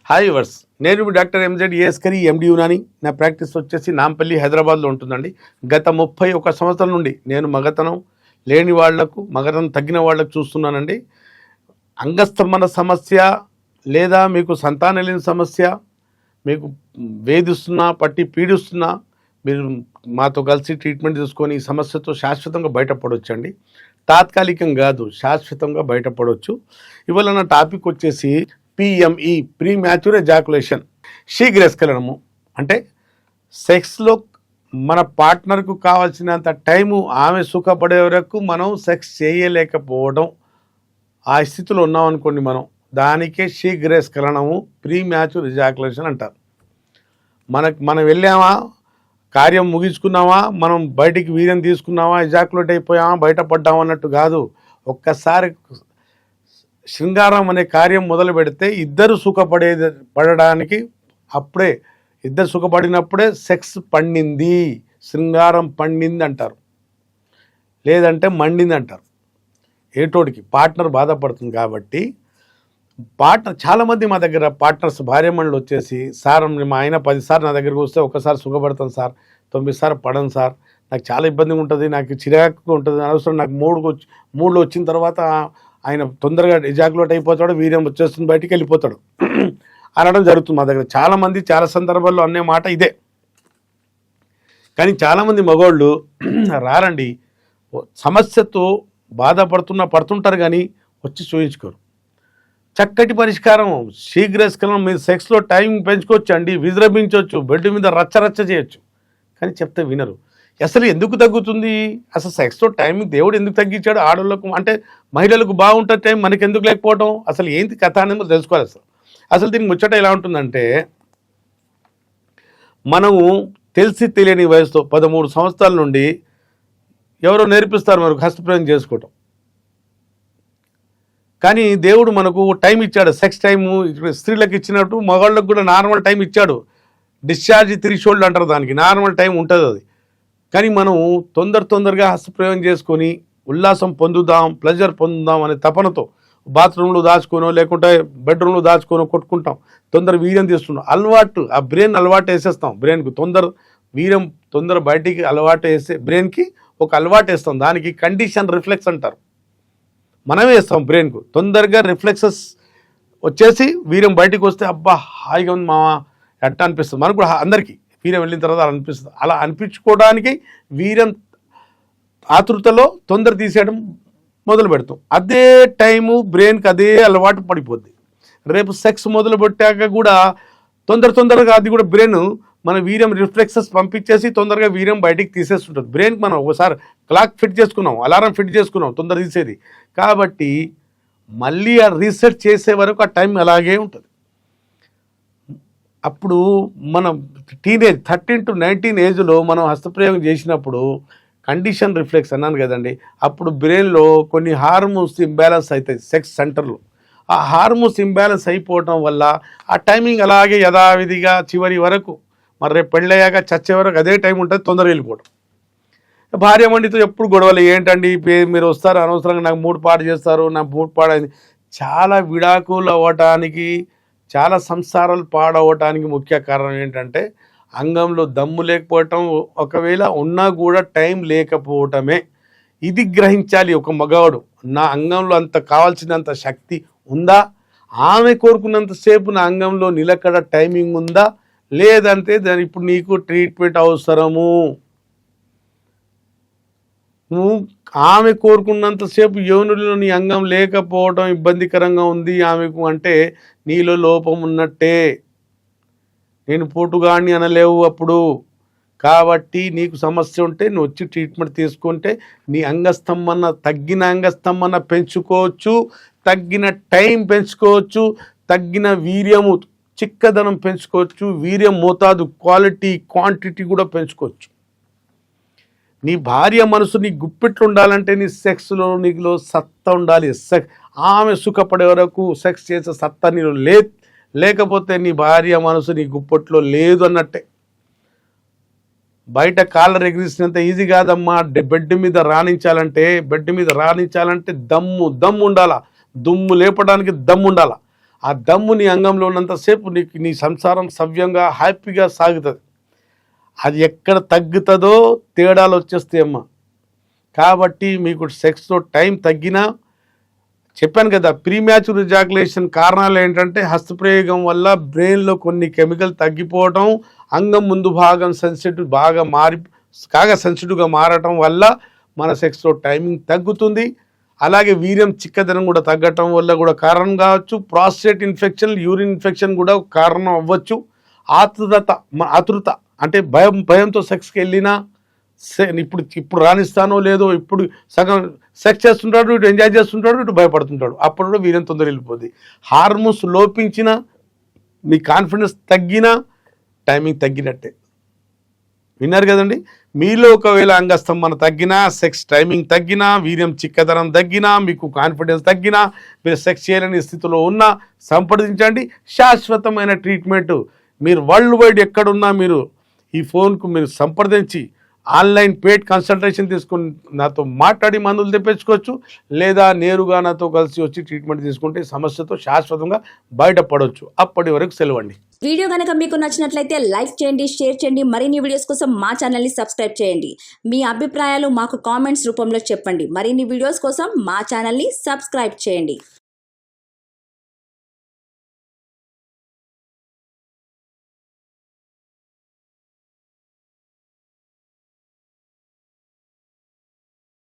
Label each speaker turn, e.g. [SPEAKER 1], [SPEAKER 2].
[SPEAKER 1] Hi verse, నేను doctor MZ ఏఎస్కరి ఎండి యునాని. నా practice వచ్చేసి నాంపల్లి హైదరాబాద్లో ఉంటుందండి. గత 31 సంవత్సరాల నుండి నేను మగతనం లేని వాళ్లకు, మగతనం తగ్గిన వాళ్లకు చూస్తున్నానండి. అంగస్తంభన సమస్య లేదా మీకు సంతానం లేని సమస్య మీకు వేధిస్తున్నా, పట్టి పీడిస్తున్నా, మీరు మాతో కలిసి ట్రీట్మెంట్ తీసుకొని ఈ సమస్యతో శాశ్వతంగా బయటపడవచ్చండి. తాత్కాలికం కాదు, శాశ్వతంగా బయటపడవచ్చు. ఇవాళ నా టాపిక్ వచ్చేసి పిఎంఈ, ప్రీ మ్యాచ్యూర్ ఎజాకులేషన్, శీఘ్రస్ఖలనము. అంటే సెక్స్లో మన పార్ట్నర్కు కావాల్సినంత టైము ఆమె సుఖపడే వరకు మనం సెక్స్ చేయలేకపోవడం, ఆ స్థితిలో ఉన్నాం అనుకోండి మనం, దానికే శీఘ్రస్ఖలనము, ప్రీ మ్యాచ్యూర్ ఎజాకులేషన్ అంటారు. మనం వెళ్ళామా, కార్యం ముగించుకున్నామా, మనం బయటికి వీర్యం తీసుకున్నామా, ఎజాకులేట్ అయిపోయామా, బయటపడ్డామా అన్నట్టు కాదు. ఒక్కసారి శృంగారం అనే కార్యం మొదలు పెడితే ఇద్దరు పడడానికి అప్పుడే, ఇద్దరు సుఖపడినప్పుడే సెక్స్ పండింది, శృంగారం పండింది అంటారు, లేదంటే మండింది అంటారు. ఏటోడికి పార్ట్నర్ బాధపడుతుంది. కాబట్టి పార్ట్నర్, చాలామంది మా దగ్గర పార్ట్నర్స్ భార్యమణులు వచ్చేసి, సార్ మా ఆయన 10 సార్లు నా దగ్గరకు వస్తే ఒక్కసారి సుఖపడతాను సార్, 9 సార్లు పడను సార్, నాకు చాలా ఇబ్బందిగా ఉంటుంది, నాకు చిరాకుగా ఉంటుంది, అనవసరం నాకు మూడులో వచ్చిన తర్వాత ఆయన తొందరగా ఎజాకులేట్ అయిపోతాడు, వీర్యం వచ్చేస్తుంది, బయటికి వెళ్ళిపోతాడు అనడం జరుగుతుంది మా దగ్గర. చాలామంది చాలా సందర్భాల్లో అనే మాట ఇదే. కానీ చాలామంది మగవాళ్ళు రారండి, సమస్యతో పడుతుంటారు కానీ వచ్చి చూయించుకోరు. చక్కటి పరిష్కారం శీఘ్రస్ఖలనం. మీరు సెక్స్లో టైం పెంచుకోవచ్చు అండి, విజృంభించవచ్చు, బెడ్ మీద రచ్చరచ్చ చేయొచ్చు, కానీ చెప్తే వినరు. అసలు ఎందుకు తగ్గుతుంది? అసలు సెక్స్తో టైం దేవుడు ఎందుకు తగ్గించాడు? ఆడవాళ్ళకు అంటే మహిళలకు బాగుంటుంది టైం, మనకి ఎందుకు లేకపోవడం? అసలు ఏంటి కథ అనేది తెలుసుకోవాలి. అసలు దీనికి ముచ్చట ఎలా ఉంటుందంటే, మనము తెలిసి తెలియని వయసుతో 13 సంవత్సరాల నుండి ఎవరో నేర్పిస్తారు మనకు హస్తప్రయోగం చేసుకోవటం. కానీ దేవుడు మనకు టైం ఇచ్చాడు, సెక్స్ టైము స్త్రీలకు ఇచ్చినట్టు మగవాళ్ళకు కూడా నార్మల్ టైం ఇచ్చాడు. డిశ్చార్జ్ త్రిషోల్డ్ అంటారు, దానికి నార్మల్ టైం ఉంటుంది అది. కానీ మనం తొందరగా హస్తప్రయోగం చేసుకొని ఉల్లాసం పొందుదాం, ప్లెజర్ పొందుదాం అనే తపనతో బాత్రూంలో దాచుకోనో లేకుంటే బెడ్రూమ్లో దాచుకోనో కొట్టుకుంటాం, తొందర వీర్యం తీస్తున్నాం. అలవాటు, ఆ బ్రెయిన్ అలవాటు వేసేస్తాం. బ్రెయిన్కు వీర్యం బయటికి అలవాటు వేసే బ్రెయిన్కి ఒక అలవాటు వేస్తాం. దానికి కండిషన్ రిఫ్లెక్స్ అంటారు. మనమే వేస్తాం బ్రెయిన్కు. తొందరగా రిఫ్లెక్సెస్ వచ్చేసి వీర్యం బయటికి వస్తే అబ్బా హాయిగా ఉంది మామ ఎట్ట అనిపిస్తుంది. మనకు కూడా అందరికీ వీర్యం వెళ్ళిన తర్వాత అలా అనిపిస్తుంది. అలా అనిపించుకోవడానికి వీర్యం ఆతృతలో తొందర తీసేయడం మొదలు పెడతాం. అదే టైము బ్రెయిన్కి అదే అలవాటు పడిపోద్ది. రేపు సెక్స్ మొదలు పెట్టాక కూడా తొందరగా అది కూడా బ్రెయిన్ మన వీర్యం రిఫ్లెక్సెస్ పంపించేసి తొందరగా వీర్యం బయటికి తీసేస్తుంటుంది. బ్రెయిన్కి మనం ఒకసారి క్లాక్ ఫిట్ చేసుకున్నాం, అలారం ఫిట్ చేసుకున్నాం తొందర తీసేది. కాబట్టి మళ్ళీ ఆ రీసెట్ చేసే వరకు ఆ టైం అలాగే ఉంటుంది. అప్పుడు మనం టీనేజ్ 13 to 19 ఏజ్లో మనం హస్తప్రయోగం చేసినప్పుడు కండిషన్ రిఫ్లెక్స్ అన్నాను కదండి, అప్పుడు బ్రెయిన్లో కొన్ని హార్మోన్స్ ఇంబ్యాలెన్స్ అవుతాయి సెక్స్ సెంటర్లో. ఆ హార్మోన్స్ ఇంబ్యాలెన్స్ అయిపోవటం వల్ల ఆ టైమింగ్ అలాగే యథావిధిగా చివరి వరకు, మరి రేపు పెళ్ళయ్యాక చచ్చే వరకు అదే టైం ఉంటుంది, తొందరగా వెళ్ళిపోవడం. భార్య మండితో ఎప్పుడు గొడవలు, ఏంటండి మీరు వస్తారు అనవసరంగా నాకు మూడు పాడు చేస్తారు, నా మూడు పాడైంది. చాలా విడాకులు అవ్వటానికి, చాలా సంసారాలు పాడవటానికి ముఖ్య కారణం ఏంటంటే అంగంలో దమ్ము లేకపోవటం, ఒకవేళ ఉన్నా కూడా టైం లేకపోవటమే. ఇది గ్రహించాలి ఒక మగవాడు. నా అంగంలో అంత కావాల్సినంత శక్తి ఉందా, ఆమె కోరుకున్నంతసేపు నా అంగంలో నిలకడ టైమింగ్ ఉందా, లేదంటే దాని ఇప్పుడు నీకు ట్రీట్మెంట్ అవసరము. నువ్వు ఆమె కోరుకున్నంతసేపు యోనులో నీ అంగం లేకపోవడం ఇబ్బందికరంగా ఉంది ఆమెకు అంటే నీలో లోపం ఉన్నట్టే. నేను పోటుగాడిని అనలేవు అప్పుడు. కాబట్టి నీకు సమస్య ఉంటే నువ్వు వచ్చి ట్రీట్మెంట్ తీసుకుంటే నీ అంగస్తంభన, తగ్గిన అంగస్తంభన పెంచుకోవచ్చు, తగ్గిన టైం పెంచుకోవచ్చు, తగ్గిన వీర్యము చిక్కదనం పెంచుకోవచ్చు, వీర్యం మోతాదు క్వాలిటీ క్వాంటిటీ కూడా పెంచుకోవచ్చు. నీ భార్య మనసు నీ గుప్పిట్లు ఉండాలంటే నీ సెక్స్లో నీలో సత్తా ఉండాలి. ఆమె సుఖపడే వరకు సెక్స్ చేసే సత్తా నీలో లేకపోతే నీ భార్య మనసు నీ గుప్పట్లో లేదు అన్నట్టే. బయట కాలర్ ఎగిరిసినంత ఈజీ కాదమ్మా. బెడ్ మీద రాణించాలంటే దమ్ము ఉండాలా, దుమ్ము లేపడానికి దమ్ము ఉండాలా. ఆ దమ్ము నీ అంగంలో ఉన్నంతసేపు నీకు నీ సంసారం సవ్యంగా హ్యాపీగా సాగుతుంది. అది ఎక్కడ తగ్గుతుందో తేడాలు వచ్చేస్తాయమ్మా. కాబట్టి మీకు సెక్స్లో టైం తగ్గినా, చెప్పాను కదా, ప్రీమ్యాచ్యూర్ ఎజాకులేషన్ కారణాలు ఏంటంటే హస్తప్రయోగం వల్ల బ్రెయిన్లో కొన్ని కెమికల్ తగ్గిపోవటం, అంగం ముందు భాగం సెన్సిటివ్గా మారటం వల్ల మన సెక్స్లో టైమింగ్ తగ్గుతుంది. అలాగే వీర్యం చిక్కదనం కూడా తగ్గటం వల్ల కూడా కారణం కావచ్చు. ప్రాస్టేట్ ఇన్ఫెక్షన్, యూరిన్ ఇన్ఫెక్షన్ కూడా కారణం అవ్వచ్చు. ఆతృత అంటే భయంతో సెక్స్కి వెళ్ళినా ఇప్పుడు రాణిస్తానో లేదో, ఇప్పుడు సగం సెక్స్ చేస్తుంటాడు, ఇటు ఎంజాయ్ చేస్తుంటాడు, ఇటు భయపడుతుంటాడు, అప్పుడు కూడా వీర్యం తొందర వెళ్ళిపోద్ది. హార్మోన్స్ లోపించినా, మీ కాన్ఫిడెన్స్ తగ్గినా టైమింగ్ తగ్గినట్టే. విన్నారు కదండి. మీలో ఒకవేళ అంగస్తంభన తగ్గినా, సెక్స్ టైమింగ్ తగ్గినా, వీర్యం చిక్కదనం తగ్గినా, మీకు కాన్ఫిడెన్స్ తగ్గినా, మీరు సెక్స్ చేయలేని స్థితిలో ఉన్నా సంప్రదించండి. శాశ్వతమైన ట్రీట్మెంట్. మీరు వరల్డ్ వైడ్ ఎక్కడున్నా మీరు ఈ ఫోన్కు మీరు సంప్రదించి ఆన్లైన్ పెయిడ్ కన్సల్టేషన్ తీసుకుని నాతో మాట్లాడి మందులు తెప్పించుకోవచ్చు. లేదా నేరుగా నాతో కలిసి వచ్చి ట్రీట్మెంట్ తీసుకుంటే సమస్యతో శాశ్వతంగా బయటపడవచ్చు. అప్పటి వరకు సెలవండి.
[SPEAKER 2] వీడియో కనుక మీకు నచ్చినట్లయితే లైక్ చేయండి, షేర్ చేయండి. మరిన్ని వీడియోస్ కోసం మా ఛానల్ని సబ్స్క్రైబ్ చేయండి. మీ అభిప్రాయాలు మాకు కామెంట్స్ రూపంలో చెప్పండి. మరిన్ని వీడియోస్ కోసం మా ఛానల్ని సబ్స్క్రైబ్ చేయండి.